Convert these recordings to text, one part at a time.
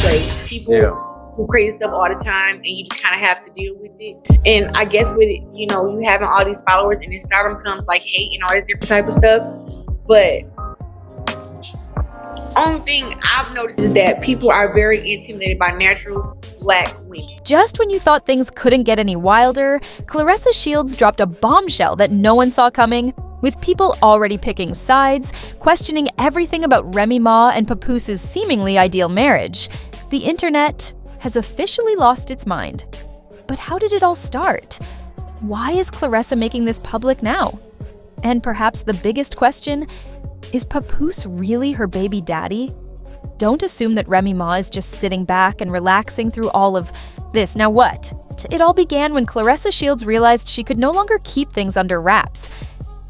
place. People do crazy stuff all the time, and you just kind of have to deal with it. And I guess with it, you know, you having all these followers, and then stardom comes like hate and all this different type of stuff. But only thing I've noticed is that people are very intimidated by natural black women. Just when you thought things couldn't get any wilder, Claressa Shields dropped a bombshell that no one saw coming, with people already picking sides, questioning everything about Remy Ma and Papoose's seemingly ideal marriage. The internet has officially lost its mind. But how did it all start? Why is Claressa making this public now? And perhaps the biggest question, is Papoose really her baby daddy? Don't assume that Remy Ma is just sitting back and relaxing through all of this. Now what? It all began when Claressa Shields realized she could no longer keep things under wraps.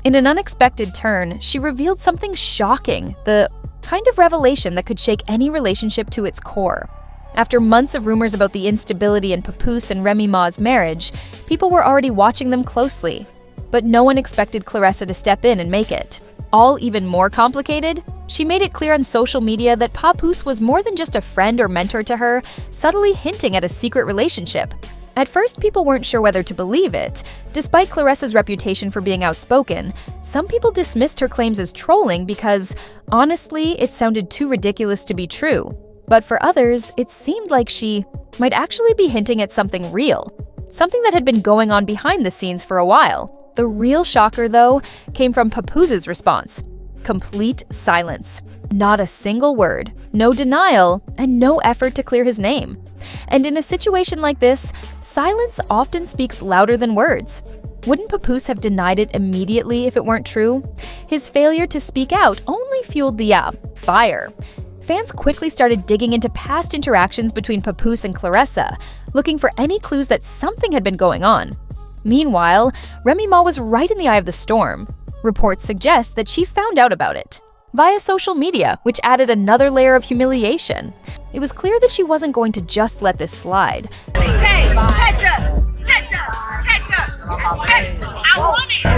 In an unexpected turn, she revealed something shocking, the kind of revelation that could shake any relationship to its core. After months of rumors about the instability in Papoose and Remy Ma's marriage, people were already watching them closely. But no one expected Claressa to step in and make it. All even more complicated, she made it clear on social media that Papoose was more than just a friend or mentor to her, subtly hinting at a secret relationship. At first, people weren't sure whether to believe it. Despite Claressa's reputation for being outspoken, some people dismissed her claims as trolling because, honestly, it sounded too ridiculous to be true. But for others, it seemed like she might actually be hinting at something real, something that had been going on behind the scenes for a while. The real shocker, though, came from Papoose's response. Complete silence. Not a single word, no denial, and no effort to clear his name. And in a situation like this, silence often speaks louder than words. Wouldn't Papoose have denied it immediately if it weren't true? His failure to speak out only fueled the fire. Fans quickly started digging into past interactions between Papoose and Claressa, looking for any clues that something had been going on. Meanwhile, Remy Ma was right in the eye of the storm. Reports suggest that she found out about it via social media, which added another layer of humiliation. It was clear that she wasn't going to just let this slide. Hey, catch up! I want it!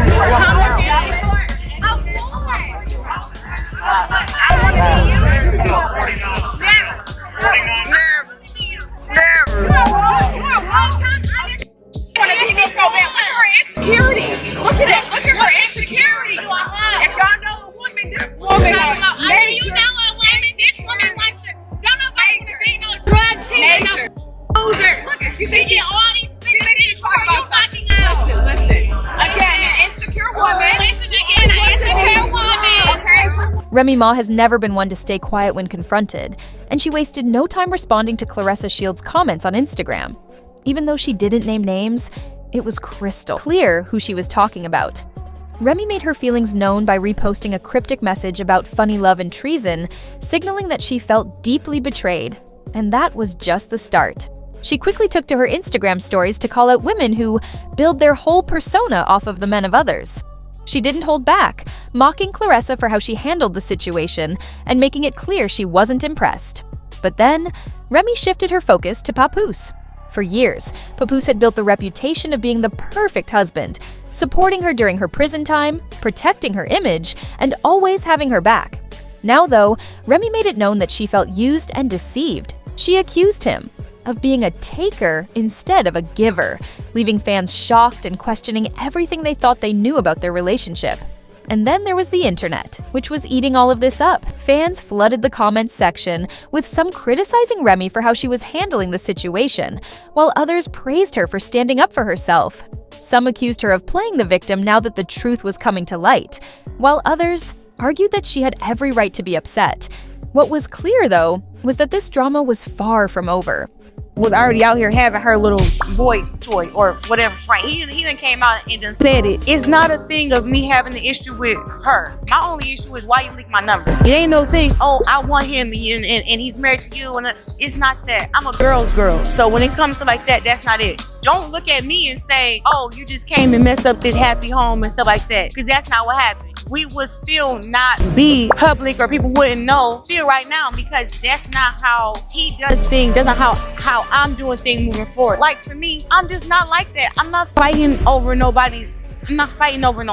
Insecurity. Look at it. Look at her insecurity. If y'all know a woman, this woman is you know a woman, this woman wants to. Don't nobody to be no drug cheater, no loser. Look at she thinking all these things that you talk about. Listen. Again, an insecure woman. Listen again, an insecure woman. Okay. Remy Ma has never been one to stay quiet when confronted, and she wasted no time responding to Claressa Shields' comments on Instagram. Even though she didn't name names, it was crystal clear who she was talking about. Remy made her feelings known by reposting a cryptic message about funny love and treason, signaling that she felt deeply betrayed. And that was just the start. She quickly took to her Instagram stories to call out women who build their whole persona off of the men of others. She didn't hold back, mocking Claressa for how she handled the situation and making it clear she wasn't impressed. But then, Remy shifted her focus to Papoose. For years, Papoose had built the reputation of being the perfect husband, supporting her during her prison time, protecting her image, and always having her back. Now, though, Remy made it known that she felt used and deceived. She accused him of being a taker instead of a giver, leaving fans shocked and questioning everything they thought they knew about their relationship. And then there was the internet, which was eating all of this up. Fans flooded the comments section, with some criticizing Remy for how she was handling the situation, while others praised her for standing up for herself. Some accused her of playing the victim now that the truth was coming to light, while others argued that she had every right to be upset. What was clear, though, was that this drama was far from over. Was already out here having her little boy toy or whatever friend. He done came out and done said it. It's not a thing of me having an issue with her. My only issue is why you leak my number. It ain't no thing, oh, I want him and he's married to you. And it's not that. I'm a girl's girl. So when it comes to like that, that's not it. Don't look at me and say, oh, you just came and messed up this happy home and stuff like that. Because that's not what happened. We would still not be public or people wouldn't know still right now because that's not how he does things. That's not how I'm doing things moving forward. Like for me, I'm just not like that. I'm not fighting over no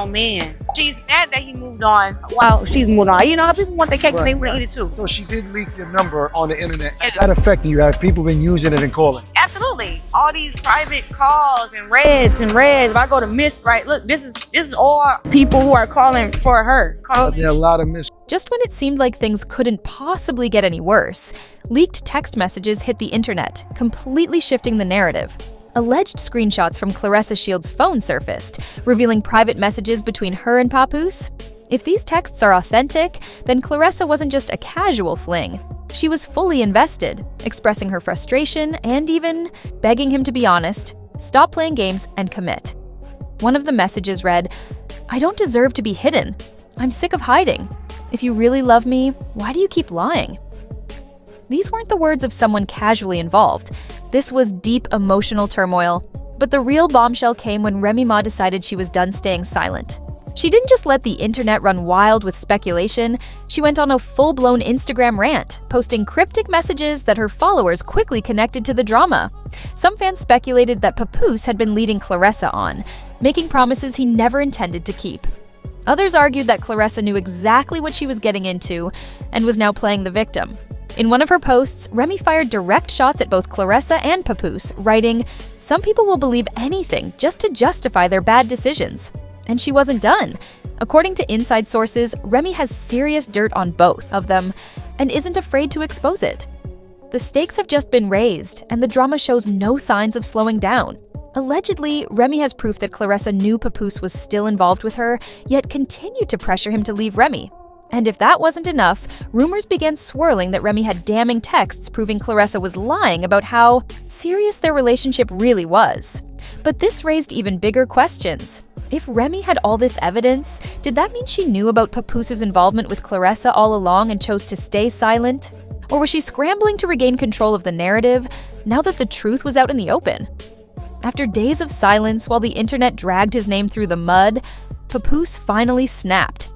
man. she's mad that he moved on while she's moved on. You know, people want their cake and they want it too. So she did leak the number on the internet. Is that affecting you? Have people been using it and calling? Absolutely. All these private calls and reds. If I go to Miss, right, look, this is all people who are calling for her. There are a lot of Just when it seemed like things couldn't possibly get any worse, leaked text messages hit the internet, completely shifting the narrative. Alleged screenshots from Claressa Shields' phone surfaced, revealing private messages between her and Papoose. If these texts are authentic, then Claressa wasn't just a casual fling. She was fully invested, expressing her frustration and even begging him to be honest, stop playing games, and commit. One of the messages read, "I don't deserve to be hidden. I'm sick of hiding. If you really love me, why do you keep lying?" These weren't the words of someone casually involved. This was deep emotional turmoil. But the real bombshell came when Remy Ma decided she was done staying silent. She didn't just let the internet run wild with speculation, she went on a full-blown Instagram rant, posting cryptic messages that her followers quickly connected to the drama. Some fans speculated that Papoose had been leading Claressa on, making promises he never intended to keep. Others argued that Claressa knew exactly what she was getting into and was now playing the victim. In one of her posts, Remy fired direct shots at both Claressa and Papoose, writing, "Some people will believe anything just to justify their bad decisions." And she wasn't done. According to inside sources, Remy has serious dirt on both of them and isn't afraid to expose it. The stakes have just been raised, and the drama shows no signs of slowing down. Allegedly, Remy has proof that Claressa knew Papoose was still involved with her, yet continued to pressure him to leave Remy. And if that wasn't enough, rumors began swirling that Remy had damning texts proving Claressa was lying about how serious their relationship really was. But this raised even bigger questions. If Remy had all this evidence, did that mean she knew about Papoose's involvement with Claressa all along and chose to stay silent? Or was she scrambling to regain control of the narrative now that the truth was out in the open? After days of silence while the internet dragged his name through the mud, Papoose finally snapped.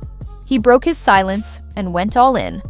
He broke his silence and went all in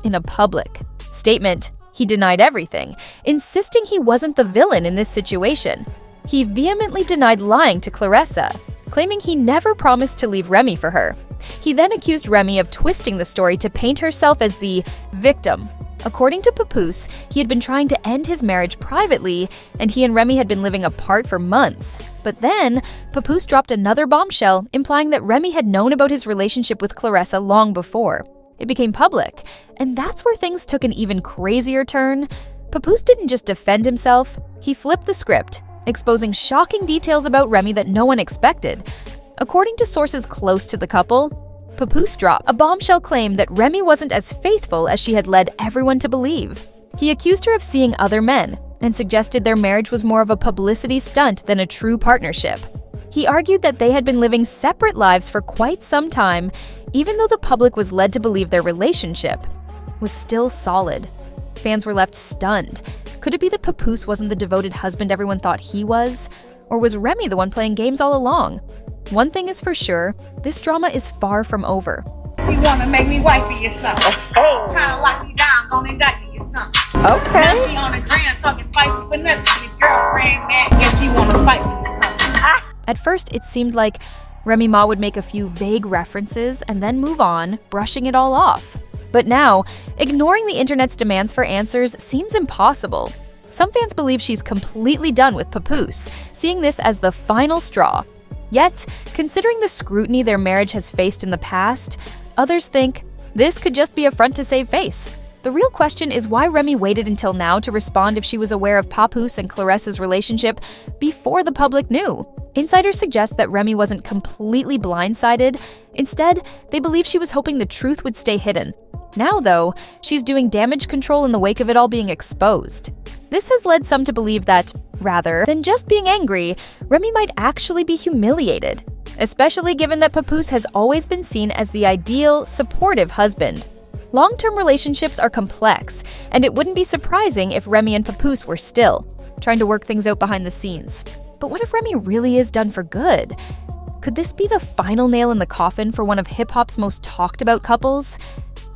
a public statement. He denied everything, insisting he wasn't the villain in this situation. He vehemently denied lying to Claressa, claiming he never promised to leave Remy for her. He then accused Remy of twisting the story to paint herself as the victim. According to Papoose, he had been trying to end his marriage privately, and he and Remy had been living apart for months. But then, Papoose dropped another bombshell, implying that Remy had known about his relationship with Claressa long before. It became public, and that's where things took an even crazier turn. Papoose didn't just defend himself, he flipped the script, exposing shocking details about Remy that no one expected. According to sources close to the couple, Papoose dropped a bombshell claim that Remy wasn't as faithful as she had led everyone to believe. He accused her of seeing other men and suggested their marriage was more of a publicity stunt than a true partnership. He argued that they had been living separate lives for quite some time, even though the public was led to believe their relationship was still solid. Fans were left stunned. Could it be that Papoose wasn't the devoted husband everyone thought he was? Or was Remy the one playing games all along? One thing is for sure, this drama is far from over. You wanna make me wife of your son. Kinda lock you down, gonna indict you your son. Okay. Now she on the ground talking spicy for nothing. His girlfriend mad, yeah, she wanna fight me or something. At first, it seemed like Remy Ma would make a few vague references and then move on, brushing it all off. But now, ignoring the internet's demands for answers seems impossible. Some fans believe she's completely done with Papoose, seeing this as the final straw. Yet, considering the scrutiny their marriage has faced in the past, others think this could just be a front to save face. The real question is why Remy waited until now to respond if she was aware of Papoose and Claressa's relationship before the public knew. Insiders suggest that Remy wasn't completely blindsided. Instead, they believe she was hoping the truth would stay hidden. Now, though, she's doing damage control in the wake of it all being exposed. This has led some to believe that, rather than just being angry, Remy might actually be humiliated, especially given that Papoose has always been seen as the ideal, supportive husband. Long-term relationships are complex, and it wouldn't be surprising if Remy and Papoose were still trying to work things out behind the scenes. But what if Remy really is done for good? Could this be the final nail in the coffin for one of hip-hop's most talked-about couples?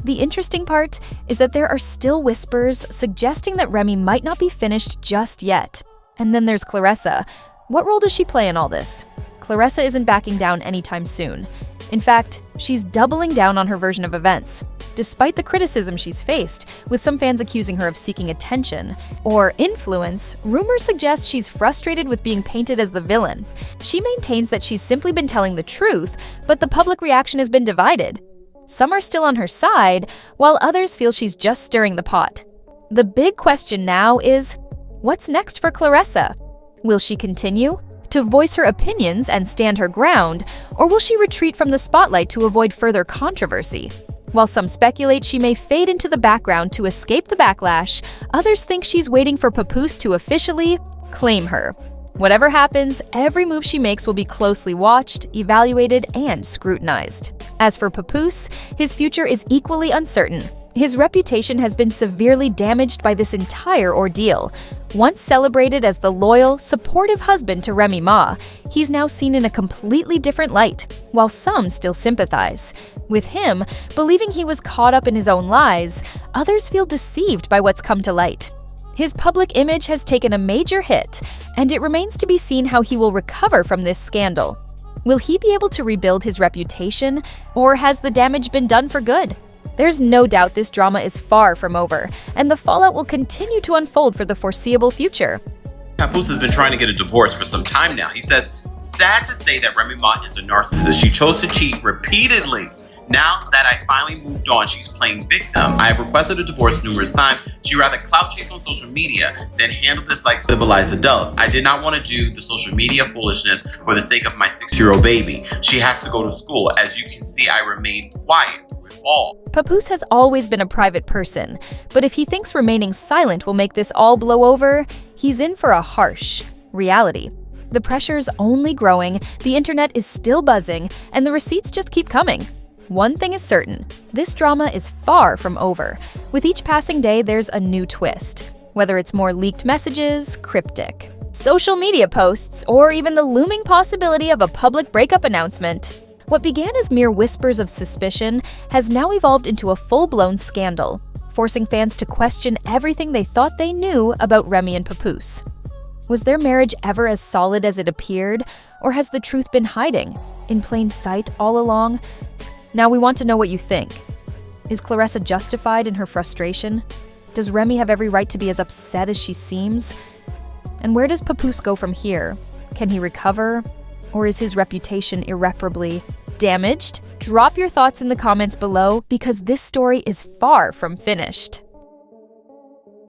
The interesting part is that there are still whispers suggesting that Remy might not be finished just yet. And then there's Claressa. What role does she play in all this? Claressa isn't backing down anytime soon. In fact, she's doubling down on her version of events. Despite the criticism she's faced, with some fans accusing her of seeking attention or influence, rumors suggest she's frustrated with being painted as the villain. She maintains that she's simply been telling the truth, but the public reaction has been divided. Some are still on her side, while others feel she's just stirring the pot. The big question now is, what's next for Claressa? Will she continue to voice her opinions and stand her ground, or will she retreat from the spotlight to avoid further controversy? While some speculate she may fade into the background to escape the backlash, others think she's waiting for Papoose to officially claim her. Whatever happens, every move she makes will be closely watched, evaluated, and scrutinized. As for Papoose, his future is equally uncertain. His reputation has been severely damaged by this entire ordeal. Once celebrated as the loyal, supportive husband to Remy Ma, he's now seen in a completely different light, while some still sympathize. With him, believing he was caught up in his own lies, others feel deceived by what's come to light. His public image has taken a major hit, and it remains to be seen how he will recover from this scandal. Will he be able to rebuild his reputation, or has the damage been done for good? There's no doubt this drama is far from over, and the fallout will continue to unfold for the foreseeable future. Papoose has been trying to get a divorce for some time now. He says, "Sad to say that Remy Ma is a narcissist. She chose to cheat repeatedly. Now that I finally moved on, she's playing victim. I have requested a divorce numerous times. She'd rather clout chase on social media than handle this like civilized adults. I did not want to do the social media foolishness for the sake of my 6-year-old baby. She has to go to school. As you can see, I remained quiet. All." Papoose has always been a private person, but if he thinks remaining silent will make this all blow over, he's in for a harsh reality. The pressure's only growing, the internet is still buzzing, and the receipts just keep coming. One thing is certain, this drama is far from over. With each passing day, there's a new twist. Whether it's more leaked messages, cryptic social media posts, or even the looming possibility of a public breakup announcement. What began as mere whispers of suspicion has now evolved into a full-blown scandal, forcing fans to question everything they thought they knew about Remy and Papoose. Was their marriage ever as solid as it appeared, or has the truth been hiding in plain sight all along? Now we want to know what you think. Is Claressa justified in her frustration? Does Remy have every right to be as upset as she seems? And where does Papoose go from here? Can he recover? Or is his reputation irreparably damaged? Drop your thoughts in the comments below because this story is far from finished.